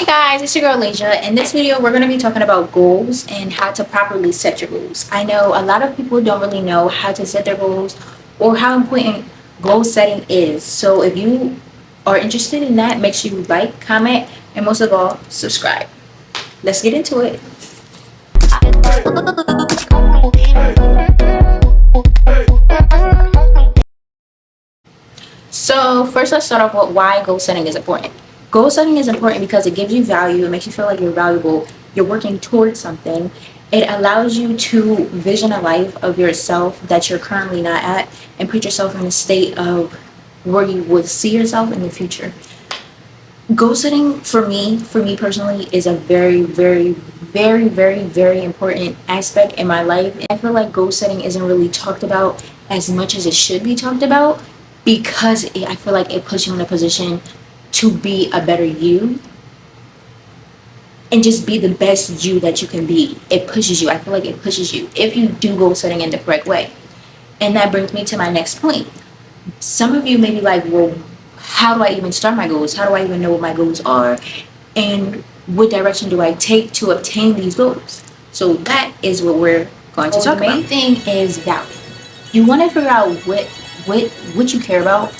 Hey guys, it's your girl Leisha. In this video, we're going to be talking about goals and how to properly set your goals. I know a lot of people don't really know how to set their goals or how important goal setting is. So if you are interested in that, make sure you like, comment, and most of all, subscribe. Let's get into it. So first, let's start off with why goal setting is important. Goal setting is important because it gives you value. It makes you feel like you're valuable. You're working towards something. It allows you to vision a life of yourself that you're currently not at and put yourself in a state of where you would see yourself in the future. Goal setting for me personally, is a very, very, very, very, very important aspect in my life. And I feel like goal setting isn't really talked about as much as it should be talked about because I feel like it puts you in a position to be a better you and just be the best you that you can be. It pushes you. I feel like it pushes you if you do goal setting in the correct way. And that brings me to my next point. Some of you may be like, well, how do I even start my goals? How do I even know what my goals are? And what direction do I take to obtain these goals? So that is what we're going to talk about. The main thing is value. You want to figure out what you care about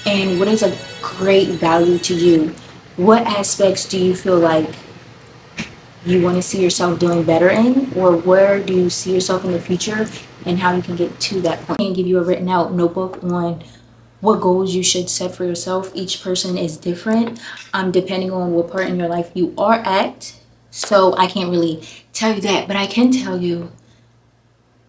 and what is a great value to you. What aspects do you feel like you want to see yourself doing better in, or where do you see yourself in the future and how you can get to that point? And give you a written out notebook on what goals you should set for yourself. Each person is different, depending on what part in your life you are at. So I can't really tell you that, but I can tell you,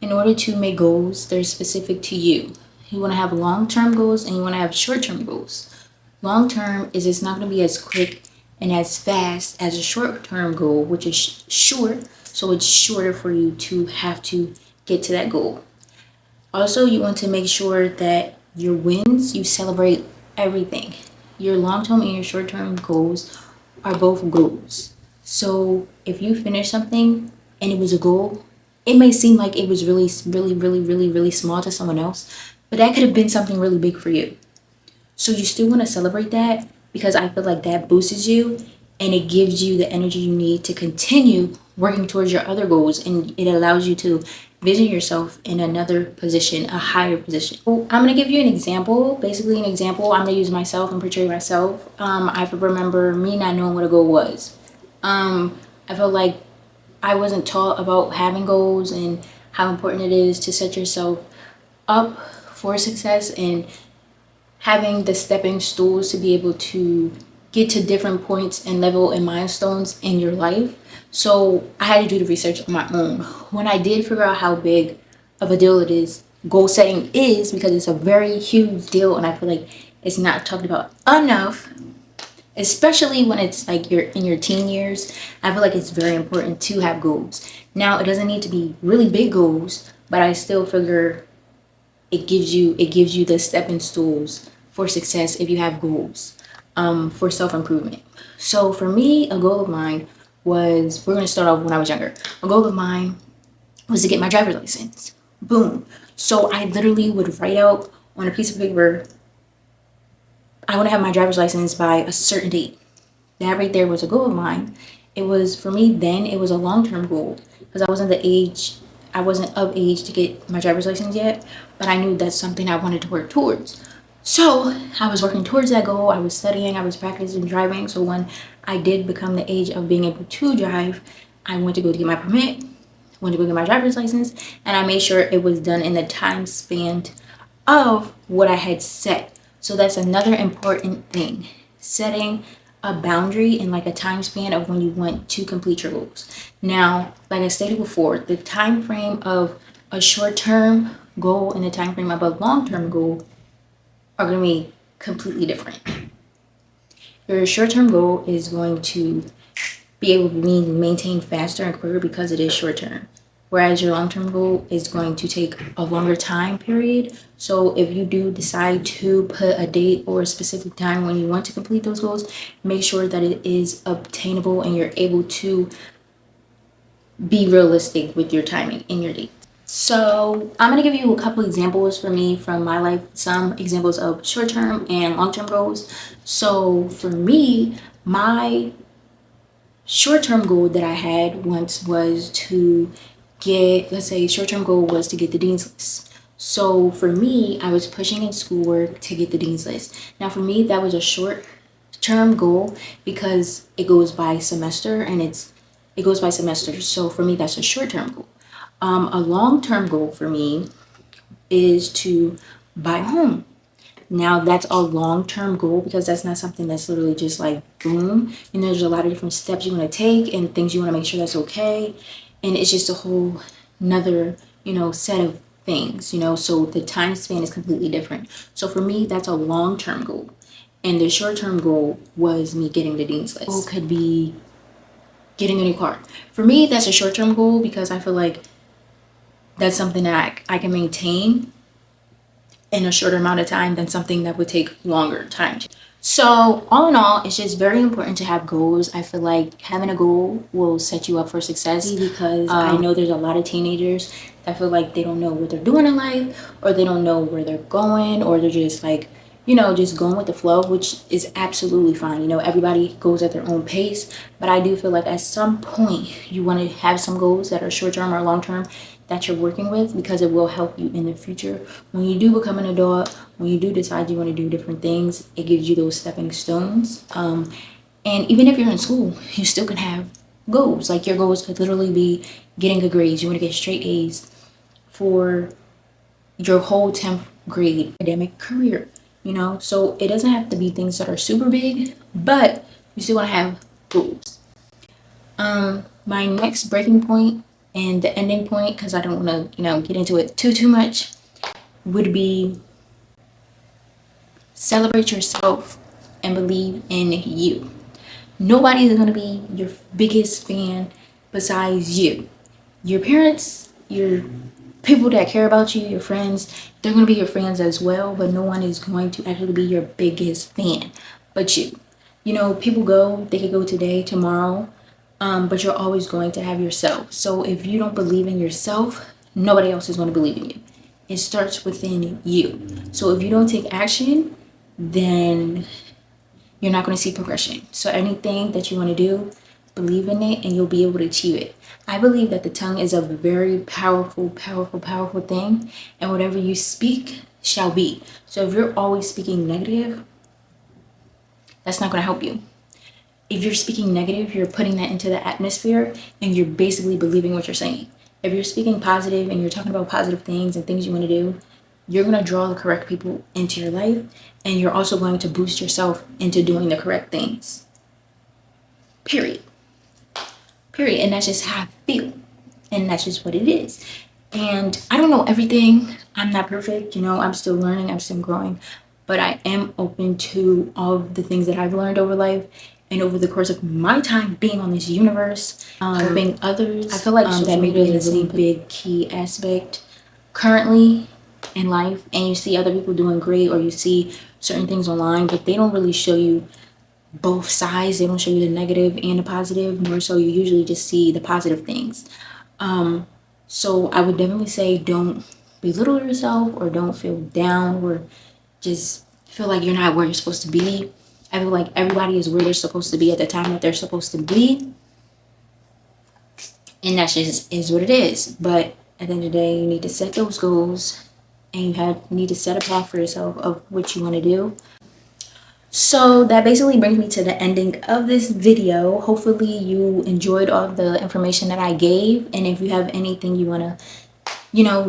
in order to make goals, they're specific to you. You want to have long-term goals and you want to have short-term goals. Long-term is it's not going to be as quick and as fast as a short-term goal, which is short, so it's shorter for you to have to get to that goal. Also, you want to make sure that your wins, you celebrate everything. Your long-term and your short-term goals are both goals. So if you finish something and it was a goal, it may seem like it was really, really, really, really, really small to someone else, but that could have been something really big for you. So you still want to celebrate that because I feel like that boosts you and it gives you the energy you need to continue working towards your other goals, and it allows you to vision yourself in another position, a higher position. Well, I'm going to give you an example, basically an example. I'm going to use myself and portray myself. I remember me not knowing what a goal was. I felt like I wasn't taught about having goals and how important it is to set yourself up for success and having the stepping stools to be able to get to different points and level and milestones in your life. So I had to do the research on my own. When I did figure out how big of a deal it is, goal setting is, because it's a very huge deal and I feel like it's not talked about enough, especially when it's like you're in your teen years. I feel like it's very important to have goals. Now, it doesn't need to be really big goals, but I still figure it gives you the stepping stools for success if you have goals, for self-improvement. So for me, a goal of mine was, we're going to start off when I was younger. A goal of mine was to get my driver's license. Boom. So I literally would write out on a piece of paper, I want to have my driver's license by a certain date. That right there was a goal of mine. It was, for me then, it was a long-term goal because I wasn't of age to get my driver's license yet, but I knew that's something I wanted to work towards. So I was working towards that goal. I was studying, I was practicing driving. So when I did become the age of being able to drive, I went to go to get my permit, went to go get my driver's license, and I made sure it was done in the time span of what I had set. So that's another important thing, setting a boundary and like a time span of when you want to complete your goals. Now, like I stated before, the time frame of a short-term goal and the time frame of a long-term goal are going to be completely different. Your short-term goal is going to be able to be maintained faster and quicker because it is short-term, whereas your long-term goal is going to take a longer time period. So if you do decide to put a date or a specific time when you want to complete those goals, make sure that it is obtainable and you're able to be realistic with your timing and your date. So I'm going to give you a couple examples for me from my life, some examples of short-term and long-term goals. So for me, my short-term goal that I had once was to get, let's say, short-term goal was to get the dean's list. So for me, I was pushing in schoolwork to get the dean's list. Now for me, that was a short-term goal because it goes by semester and it goes by semester. So for me, that's a short-term goal. A long-term goal for me is to buy a home. Now that's a long-term goal because that's not something that's literally just like boom. You know, there's a lot of different steps you want to take and things you want to make sure that's okay. And it's just a whole another, set of things, so the time span is completely different. So for me, that's a long-term goal. And the short-term goal was me getting the dean's list. Goal could be getting a new car. For me, that's a short-term goal because I feel like that's something that I can maintain in a shorter amount of time than something that would take longer time. So all in all, it's just very important to have goals. I feel like having a goal will set you up for success because I know there's a lot of teenagers that feel like they don't know what they're doing in life, or they don't know where they're going, or they're just like, just going with the flow, which is absolutely fine. Everybody goes at their own pace, but I do feel like at some point you want to have some goals that are short term or long term that you're working with, because it will help you in the future. When you do become an adult, when you do decide you want to do different things, it gives you those stepping stones. And even if you're in school, you still can have goals. Like your goals could literally be getting good grades. You want to get straight A's for your whole 10th grade academic career, So it doesn't have to be things that are super big, but you still want to have goals. My next breaking point and the ending point, because I don't want to, get into it too much, would be celebrate yourself and believe in you. Nobody is going to be your biggest fan besides you. Your parents, your people that care about you, your friends, they're going to be your friends as well, but no one is going to actually be your biggest fan but you. People go, they could go today, tomorrow, but you're always going to have yourself. So if you don't believe in yourself, nobody else is going to believe in you. It starts within you. So if you don't take action, then you're not going to see progression. So anything that you want to do, believe in it and you'll be able to achieve it. I believe that the tongue is a very powerful, powerful, powerful thing, and whatever you speak shall be. So if you're always speaking negative, that's not going to help you. If you're speaking negative, you're putting that into the atmosphere and you're basically believing what you're saying. If you're speaking positive and you're talking about positive things and things you want to do, you're going to draw the correct people into your life, and you're also going to boost yourself into doing the correct things. Period. And that's just how I feel. And that's just what it is. And I don't know everything. I'm not perfect. I'm still learning. I'm still growing. But I am open to all of the things that I've learned over life and over the course of my time being on this universe, helping others. I feel like that maybe is a really big key aspect currently in life. And you see other people doing great, or you see certain things online, but they don't really show you both sides. They don't show you the negative and the positive. More so, you usually just see the positive things. So I would definitely say don't belittle yourself, or don't feel down, or just feel like you're not where you're supposed to be. I feel like everybody is where they're supposed to be at the time that they're supposed to be. And that just is what it is. But at the end of the day, you need to set those goals, and you need to set a path for yourself of what you want to do. So that basically brings me to the ending of this video. Hopefully you enjoyed all the information that I gave. And if you have anything you want to,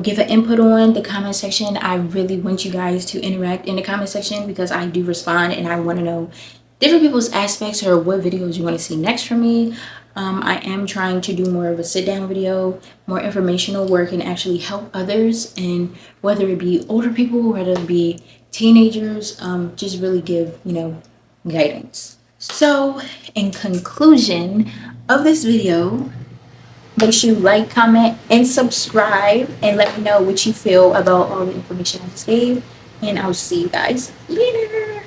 give an input on the comment section, I really want you guys to interact in the comment section, because I do respond and I want to know different people's aspects or what videos you want to see next from me. I am trying to do more of a sit down video, more informational work, and actually help others, and whether it be older people, whether it be teenagers, just really give, guidance. So in conclusion of this video, make sure you like, comment, and subscribe, and let me know what you feel about all the information I just gave, and I'll see you guys later.